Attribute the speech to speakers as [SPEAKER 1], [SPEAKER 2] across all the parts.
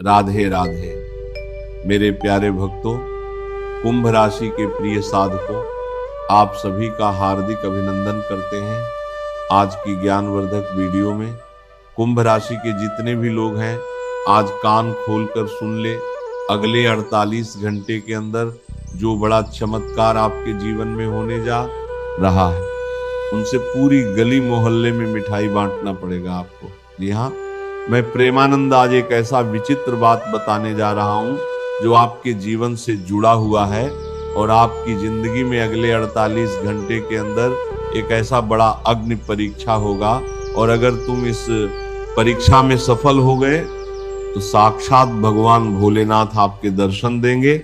[SPEAKER 1] राधे राधे। मेरे प्यारे भक्तों, कुंभ राशि के प्रिय साधकों, आप सभी का हार्दिक अभिनंदन करते हैं। आज की ज्ञानवर्धक वीडियो में कुंभ राशि के जितने भी लोग हैं, आज कान खोलकर सुन ले। अगले 48 घंटे के अंदर जो बड़ा चमत्कार आपके जीवन में होने जा रहा है, उनसे पूरी गली मोहल्ले में मिठाई बांटना पड़ेगा आपको। जी हाँ, मैं प्रेमानंद आज एक ऐसा विचित्र बात बताने जा रहा हूं जो आपके जीवन से जुड़ा हुआ है और आपकी जिंदगी में अगले 48 घंटे के अंदर एक ऐसा बड़ा अग्नि परीक्षा होगा। और अगर तुम इस परीक्षा में सफल हो गए तो साक्षात भगवान भोलेनाथ आपके दर्शन देंगे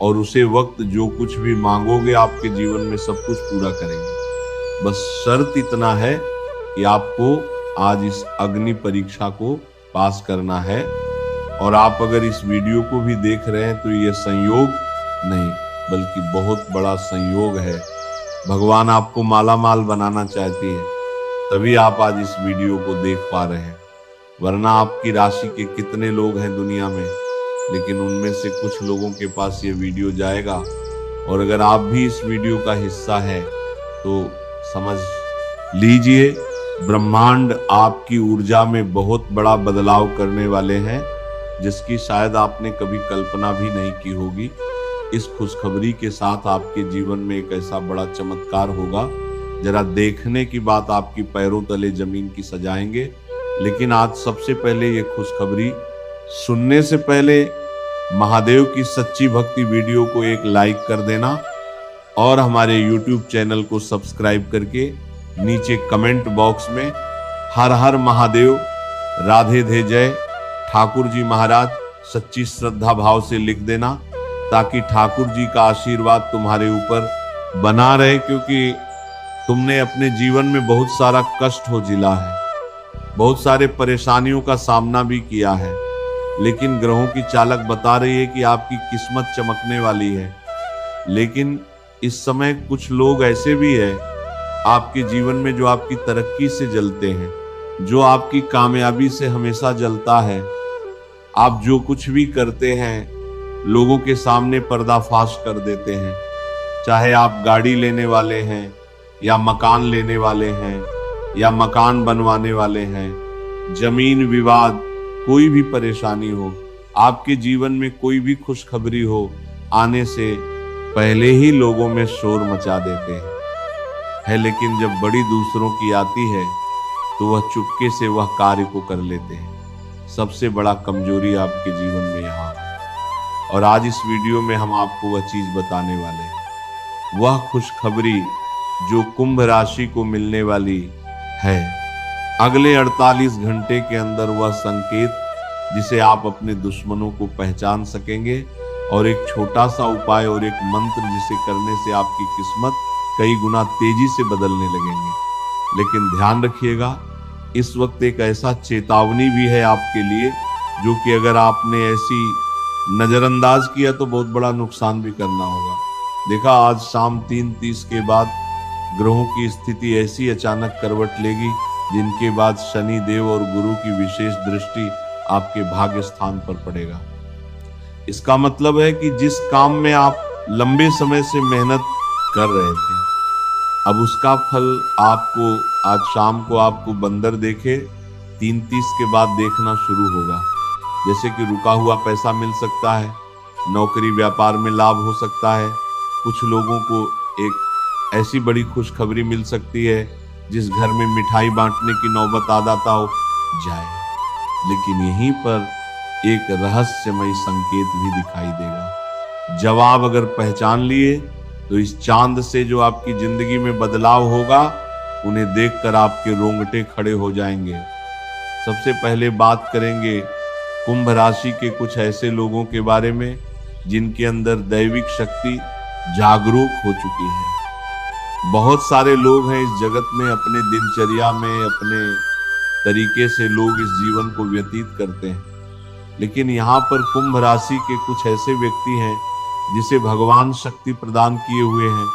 [SPEAKER 1] और उसे वक्त जो कुछ भी मांगोगे आपके जीवन में सब कुछ पूरा करेंगे। बस शर्त इतना है कि आपको आज इस अग्नि परीक्षा को पास करना है। और आप अगर इस वीडियो को भी देख रहे हैं तो ये संयोग नहीं बल्कि बहुत बड़ा संयोग है। भगवान आपको माला माल बनाना चाहती है, तभी आप आज इस वीडियो को देख पा रहे हैं। वरना आपकी राशि के कितने लोग हैं दुनिया में, लेकिन उनमें से कुछ लोगों के पास ये वीडियो जाएगा। और अगर आप भी इस वीडियो का हिस्सा है तो समझ लीजिए, ब्रह्मांड आपकी ऊर्जा में बहुत बड़ा बदलाव करने वाले हैं, जिसकी शायद आपने कभी कल्पना भी नहीं की होगी। इस खुशखबरी के साथ आपके जीवन में एक ऐसा बड़ा चमत्कार होगा, जरा देखने की बात आपकी पैरों तले जमीन की सजाएंगे। लेकिन आज सबसे पहले ये खुशखबरी सुनने से पहले महादेव की सच्ची भक्ति वीडियो को एक लाइक कर देना और हमारे YouTube चैनल को सब्सक्राइब करके नीचे कमेंट बॉक्स में हर हर महादेव, राधे धे जय, ठाकुर जी महाराज सच्ची श्रद्धा भाव से लिख देना, ताकि ठाकुर जी का आशीर्वाद तुम्हारे ऊपर बना रहे। क्योंकि तुमने अपने जीवन में बहुत सारा कष्ट हो झेला है, बहुत सारे परेशानियों का सामना भी किया है, लेकिन ग्रहों की चालक बता रही है कि आपकी किस्मत चमकने वाली है। लेकिन इस समय कुछ लोग ऐसे भी हैं आपके जीवन में जो आपकी तरक्की से जलते हैं, जो आपकी कामयाबी से हमेशा जलता है। आप जो कुछ भी करते हैं लोगों के सामने पर्दाफाश कर देते हैं। चाहे आप गाड़ी लेने वाले हैं या मकान लेने वाले हैं या मकान बनवाने वाले हैं, जमीन विवाद, कोई भी परेशानी हो, आपके जीवन में कोई भी खुशखबरी हो, आने से पहले ही लोगों में शोर मचा देते हैं। लेकिन जब बड़ी दूसरों की आती है तो वह चुपके से वह कार्य को कर लेते हैं। सबसे बड़ा कमजोरी आपके जीवन में यहाँ है। और आज इस वीडियो में हम आपको वह चीज बताने वाले हैं, वह खुशखबरी जो कुंभ राशि को मिलने वाली है। अगले 48 घंटे के अंदर वह संकेत जिसे आप अपने दुश्मनों को पहचान सकेंगे, और एक छोटा सा उपाय और एक मंत्र जिसे करने से आपकी किस्मत कई गुना तेजी से बदलने लगेंगे। लेकिन ध्यान रखिएगा, इस वक्त एक ऐसा चेतावनी भी है आपके लिए, जो कि अगर आपने ऐसी नजरअंदाज किया तो बहुत बड़ा नुकसान भी करना होगा। देखा, आज शाम 3:30 के बाद ग्रहों की स्थिति ऐसी अचानक करवट लेगी, जिनके बाद शनि देव और गुरु की विशेष दृष्टि आपके भाग्य स्थान पर पड़ेगा। इसका मतलब है कि जिस काम में आप लंबे समय से मेहनत कर रहे थे, अब उसका फल आपको आज शाम को आपको बंदर देखे 3:30 के बाद देखना शुरू होगा। जैसे कि रुका हुआ पैसा मिल सकता है, नौकरी व्यापार में लाभ हो सकता है, कुछ लोगों को एक ऐसी बड़ी खुशखबरी मिल सकती है जिस घर में मिठाई बांटने की नौबत आ जाता हो जाए। लेकिन यहीं पर एक रहस्यमयी संकेत भी दिखाई देगा। जवाब अगर पहचान लिए तो इस चांद से जो आपकी जिंदगी में बदलाव होगा, उन्हें देखकर आपके रोंगटे खड़े हो जाएंगे। सबसे पहले बात करेंगे कुंभ राशि के कुछ ऐसे लोगों के बारे में जिनके अंदर दैविक शक्ति जागरूक हो चुकी है। बहुत सारे लोग हैं इस जगत में, अपने दिनचर्या में अपने तरीके से लोग इस जीवन को व्यतीत करते हैं। लेकिन यहाँ पर कुंभ राशि के कुछ ऐसे व्यक्ति हैं जिसे भगवान शक्ति प्रदान किए हुए हैं,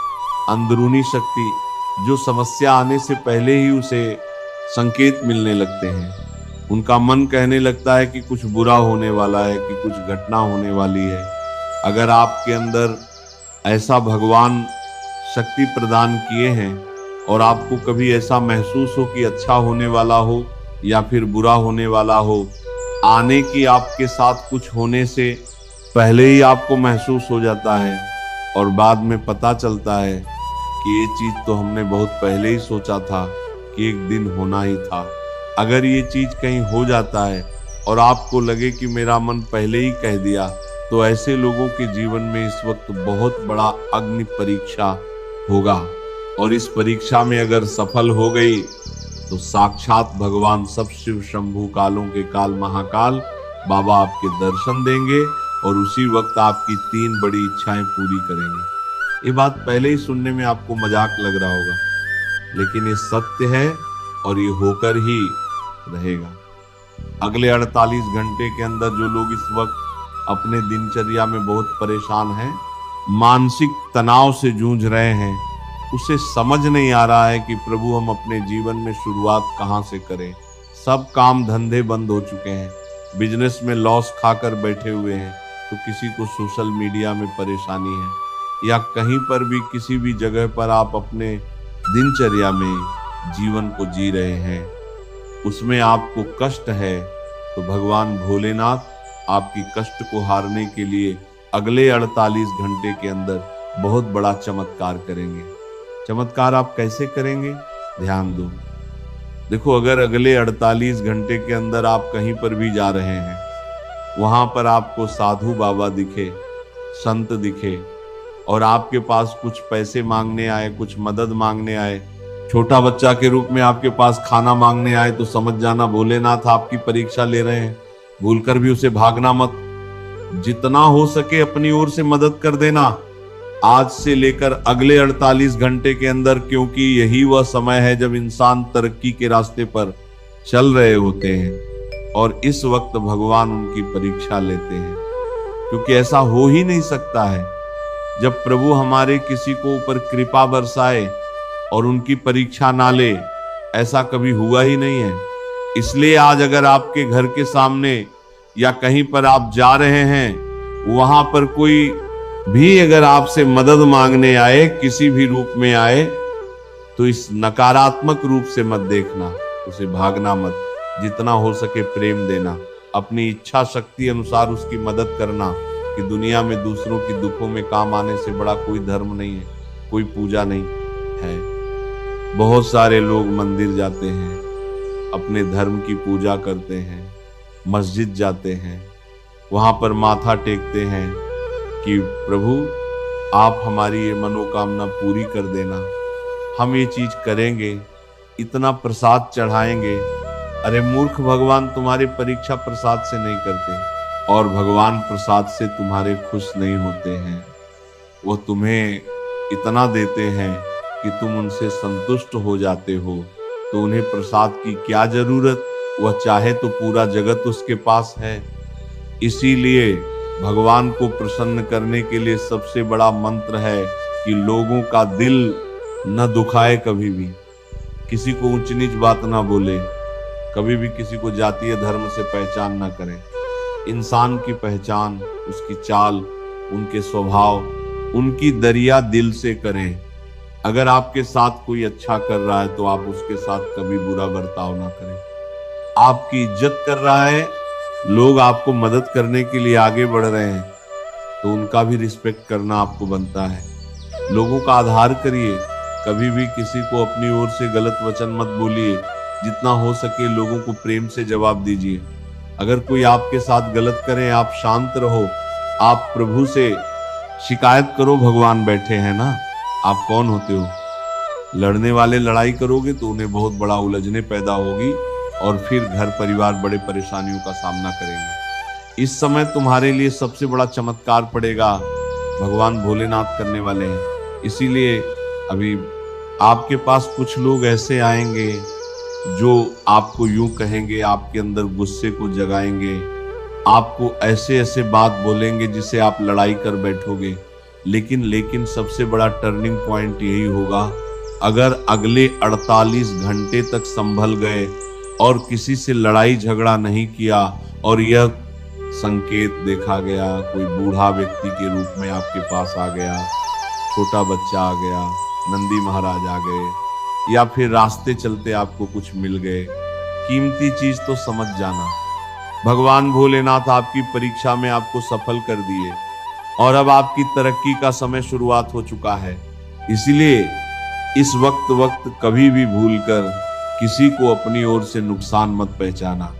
[SPEAKER 1] अंदरूनी शक्ति, जो समस्या आने से पहले ही उसे संकेत मिलने लगते हैं। उनका मन कहने लगता है कि कुछ बुरा होने वाला है, कि कुछ घटना होने वाली है। अगर आपके अंदर ऐसा भगवान शक्ति प्रदान किए हैं और आपको कभी ऐसा महसूस हो कि अच्छा होने वाला हो या फिर बुरा होने वाला हो, आने की आपके साथ कुछ होने से पहले ही आपको महसूस हो जाता है और बाद में पता चलता है कि ये चीज तो हमने बहुत पहले ही सोचा था कि एक दिन होना ही था। अगर ये चीज कहीं हो जाता है और आपको लगे कि मेरा मन पहले ही कह दिया, तो ऐसे लोगों के जीवन में इस वक्त बहुत बड़ा अग्नि परीक्षा होगा और इस परीक्षा में अगर सफल हो गई तो साक्षात भगवान सब शिव शंभू कालों के काल महाकाल बाबा आपके दर्शन देंगे और उसी वक्त आपकी 3 बड़ी इच्छाएं पूरी करेंगे। ये बात पहले ही सुनने में आपको मजाक लग रहा होगा, लेकिन ये सत्य है और ये होकर ही रहेगा। अगले 48 घंटे के अंदर जो लोग इस वक्त अपने दिनचर्या में बहुत परेशान हैं, मानसिक तनाव से जूझ रहे हैं, उसे समझ नहीं आ रहा है कि प्रभु हम अपने जीवन में शुरुआत कहाँ से करें। सब काम धंधे बंद हो चुके हैं, बिजनेस में लॉस खाकर बैठे हुए हैं, तो किसी को सोशल मीडिया में परेशानी है या कहीं पर भी किसी भी जगह पर आप अपने दिनचर्या में जीवन को जी रहे हैं, उसमें आपको कष्ट है, तो भगवान भोलेनाथ आपकी कष्ट को हारने के लिए अगले 48 घंटे के अंदर बहुत बड़ा चमत्कार करेंगे। चमत्कार आप कैसे करेंगे, ध्यान दो। देखो, अगर अगले 48 घंटे के अंदर आप कहीं पर भी जा रहे हैं, वहां पर आपको साधु बाबा दिखे, संत दिखे और आपके पास कुछ पैसे मांगने आए, कुछ मदद मांगने आए, छोटा बच्चा के रूप में आपके पास खाना मांगने आए, तो समझ जाना भोलेनाथ आपकी परीक्षा ले रहे हैं। भूलकर भी उसे भागना मत, जितना हो सके अपनी ओर से मदद कर देना आज से लेकर अगले 48 घंटे के अंदर, क्योंकि यही वह समय है जब इंसान तरक्की के रास्ते पर चल रहे होते हैं और इस वक्त भगवान उनकी परीक्षा लेते हैं। क्योंकि ऐसा हो ही नहीं सकता है जब प्रभु हमारे किसी को ऊपर कृपा बरसाए और उनकी परीक्षा ना ले, ऐसा कभी हुआ ही नहीं है। इसलिए आज अगर आपके घर के सामने या कहीं पर आप जा रहे हैं, वहां पर कोई भी अगर आपसे मदद मांगने आए, किसी भी रूप में आए, तो इस नकारात्मक रूप से मत देखना, उसे भागना मत। जितना हो सके प्रेम देना, अपनी इच्छा शक्ति अनुसार उसकी मदद करना, कि दुनिया में दूसरों की दुखों में काम आने से बड़ा कोई धर्म नहीं है, कोई पूजा नहीं है। बहुत सारे लोग मंदिर जाते हैं, अपने धर्म की पूजा करते हैं, मस्जिद जाते हैं, वहां पर माथा टेकते हैं कि प्रभु आप हमारी ये मनोकामना पूरी कर देना, हम ये चीज करेंगे, इतना प्रसाद चढ़ाएंगे। अरे मूर्ख, भगवान तुम्हारी परीक्षा प्रसाद से नहीं करते और भगवान प्रसाद से तुम्हारे खुश नहीं होते हैं। वो तुम्हें इतना देते हैं कि तुम उनसे संतुष्ट हो जाते हो, तो उन्हें प्रसाद की क्या जरूरत, वह चाहे तो पूरा जगत उसके पास है। इसीलिए भगवान को प्रसन्न करने के लिए सबसे बड़ा मंत्र है कि लोगों का दिल न दुखाए, कभी भी किसी को ऊंच नीच बात ना बोले, कभी भी किसी को जातीय धर्म से पहचान ना करें। इंसान की पहचान उसकी चाल, उनके स्वभाव, उनकी दरिया दिल से करें। अगर आपके साथ कोई अच्छा कर रहा है तो आप उसके साथ कभी बुरा बर्ताव ना करें। आपकी इज्जत कर रहा है, लोग आपको मदद करने के लिए आगे बढ़ रहे हैं, तो उनका भी रिस्पेक्ट करना आपको बनता है। लोगों का आधार करिए, कभी भी किसी को अपनी ओर से गलत वचन मत बोलिए। जितना हो सके लोगों को प्रेम से जवाब दीजिए। अगर कोई आपके साथ गलत करे, आप शांत रहो, आप प्रभु से शिकायत करो, भगवान बैठे हैं ना। आप कौन होते हो? लड़ने वाले लड़ाई करोगे तो उन्हें बहुत बड़ा उलझने पैदा होगी और फिर घर परिवार बड़े परेशानियों का सामना करेंगे। इस समय तुम्हारे लिए सबसे बड़ा चमत्कार पड़ेगा, भगवान भोलेनाथ करने वाले हैं। इसीलिए अभी आपके पास कुछ लोग ऐसे आएंगे जो आपको यूं कहेंगे, आपके अंदर गुस्से को जगाएंगे, आपको ऐसे ऐसे बात बोलेंगे जिससे आप लड़ाई कर बैठोगे। लेकिन सबसे बड़ा टर्निंग पॉइंट यही होगा, अगर अगले 48 घंटे तक संभल गए और किसी से लड़ाई झगड़ा नहीं किया और यह संकेत देखा गया, कोई बूढ़ा व्यक्ति के रूप में आपके पास आ गया, छोटा बच्चा आ गया, नंदी महाराज आ गए, या फिर रास्ते चलते आपको कुछ मिल गए, कीमती चीज तो समझ जाना। भगवान भोलेनाथ आपकी परीक्षा में आपको सफल कर दिए और अब आपकी तरक्की का समय शुरुआत हो चुका है। इसीलिए इस वक्त कभी भी भूलकर किसी को अपनी ओर से नुकसान मत पहचाना।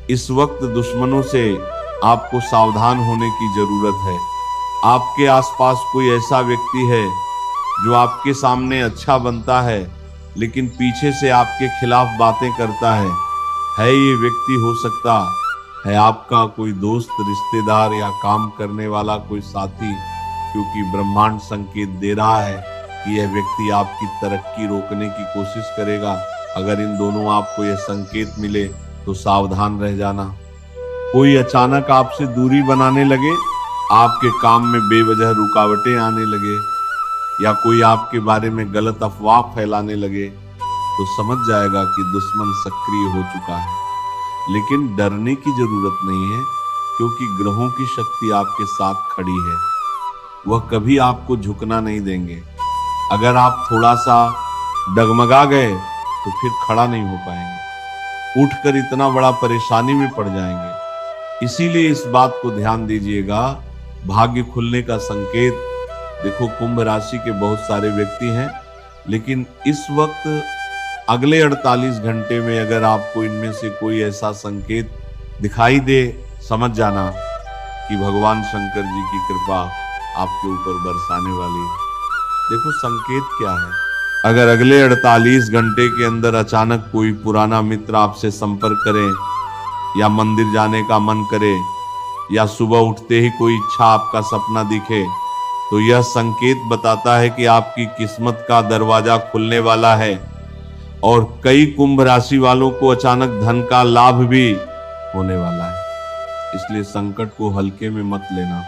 [SPEAKER 1] इस वक्त दुश्मनों से आपको सावधान होने की जरूरत है। आपके आसपास कोई ऐसा व्यक्ति है जो आपके सामने अच्छा बनता है लेकिन पीछे से आपके खिलाफ बातें करता है ये व्यक्ति हो सकता है आपका कोई दोस्त, रिश्तेदार या काम करने वाला कोई साथी, क्योंकि ब्रह्मांड संकेत दे रहा है कि यह व्यक्ति आपकी तरक्की रोकने की कोशिश करेगा। अगर इन दोनों आपको यह संकेत मिले तो सावधान रह जाना। कोई अचानक आपसे दूरी बनाने लगे, आपके काम में बेवजह रुकावटें आने लगे, या कोई आपके बारे में गलत अफवाह फैलाने लगे, तो समझ जाएगा कि दुश्मन सक्रिय हो चुका है। लेकिन डरने की जरूरत नहीं है, क्योंकि ग्रहों की शक्ति आपके साथ खड़ी है। वह कभी आपको झुकना नहीं देंगे। अगर आप थोड़ा सा डगमगा गए तो फिर खड़ा नहीं हो पाएंगे, उठकर इतना बड़ा परेशानी में पड़ जाएंगे। इसीलिए इस बात को ध्यान दीजिएगा, भाग्य खुलने का संकेत। देखो, कुंभ राशि के बहुत सारे व्यक्ति हैं, लेकिन इस वक्त अगले 48 घंटे में अगर आपको इनमें से कोई ऐसा संकेत दिखाई दे, समझ जाना कि भगवान शंकर जी की कृपा आपके ऊपर बरसाने वाली है। देखो, संकेत क्या है। अगर अगले 48 घंटे के अंदर अचानक कोई पुराना मित्र आपसे संपर्क करे, या मंदिर जाने का मन करे, या सुबह उठते ही कोई इच्छा आपका सपना दिखे, तो यह संकेत बताता है कि आपकी किस्मत का दरवाजा खुलने वाला है। और कई कुंभ राशि वालों को अचानक धन का लाभ भी होने वाला है। इसलिए संकट को हल्के में मत लेना,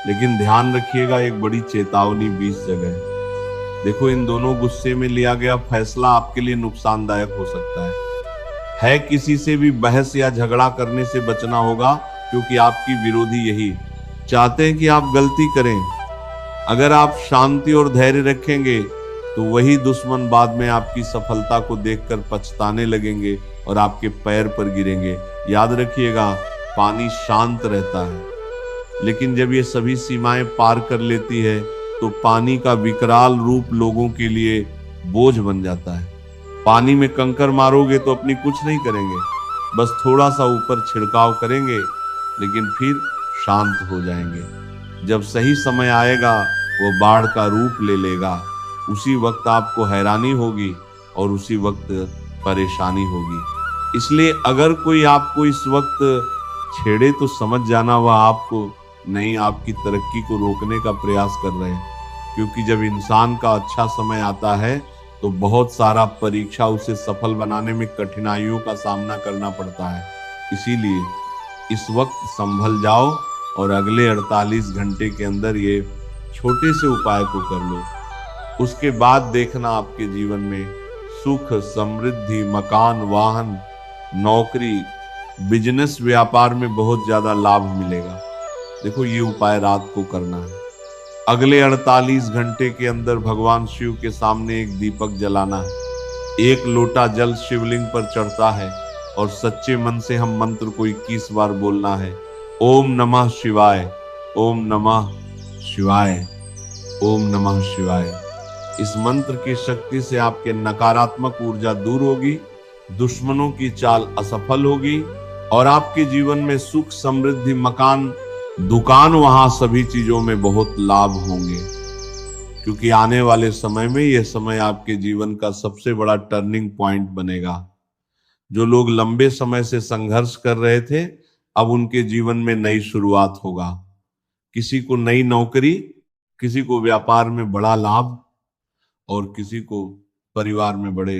[SPEAKER 1] लेकिन ध्यान रखिएगा, एक बड़ी चेतावनी 20 जगह। देखो, इन दोनों गुस्से में लिया गया फैसला आपके लिए नुकसानदायक हो सकता है। किसी से भी बहस या झगड़ा करने से बचना होगा, क्योंकि आपकी विरोधी यही चाहते हैं कि आप गलती करें। अगर आप शांति और धैर्य रखेंगे तो वही दुश्मन बाद में आपकी सफलता को देखकर पछताने लगेंगे और आपके पैर पर गिरेंगे। याद रखिएगा, पानी शांत रहता है, लेकिन जब ये सभी सीमाएं पार कर लेती है तो पानी का विकराल रूप लोगों के लिए बोझ बन जाता है। पानी में कंकर मारोगे तो अपनी कुछ नहीं करेंगे, बस थोड़ा सा ऊपर छिड़काव करेंगे, लेकिन फिर शांत हो जाएंगे। जब सही समय आएगा वो बाढ़ का रूप ले लेगा। उसी वक्त आपको हैरानी होगी और उसी वक्त परेशानी होगी। इसलिए अगर कोई आपको इस वक्त छेड़े तो समझ जाना वह आपको नहीं, आपकी तरक्की को रोकने का प्रयास कर रहे हैं। क्योंकि जब इंसान का अच्छा समय आता है तो बहुत सारा परीक्षा उसे सफल बनाने में कठिनाइयों का सामना करना पड़ता है। इसीलिए इस वक्त संभल जाओ और अगले 48 घंटे के अंदर ये छोटे से उपाय को कर लो। उसके बाद देखना आपके जीवन में सुख, समृद्धि, मकान, वाहन, नौकरी, बिजनेस, व्यापार में बहुत ज्यादा लाभ मिलेगा। देखो, ये उपाय रात को करना है। अगले 48 घंटे के अंदर भगवान शिव के सामने एक दीपक जलाना है। 1 लोटा जल शिवलिंग पर चढ़ता है और सच्चे मन से हम मंत्र को 21 बार बोलना है। ओम नमः शिवाय, ओम नमः शिवाय, ओम नमः शिवाय। इस मंत्र की शक्ति से आपके नकारात्मक ऊर्जा दूर होगी, दुश्मनों की चाल असफल होगी और आपके जीवन में सुख, समृद्धि, मकान, दुकान, वहां सभी चीजों में बहुत लाभ होंगे। क्योंकि आने वाले समय में यह समय आपके जीवन का सबसे बड़ा टर्निंग पॉइंट बनेगा। जो लोग लंबे समय से संघर्ष कर रहे थे, अब उनके जीवन में नई शुरुआत होगा। किसी को नई नौकरी, किसी को व्यापार में बड़ा लाभ और किसी को परिवार में बड़े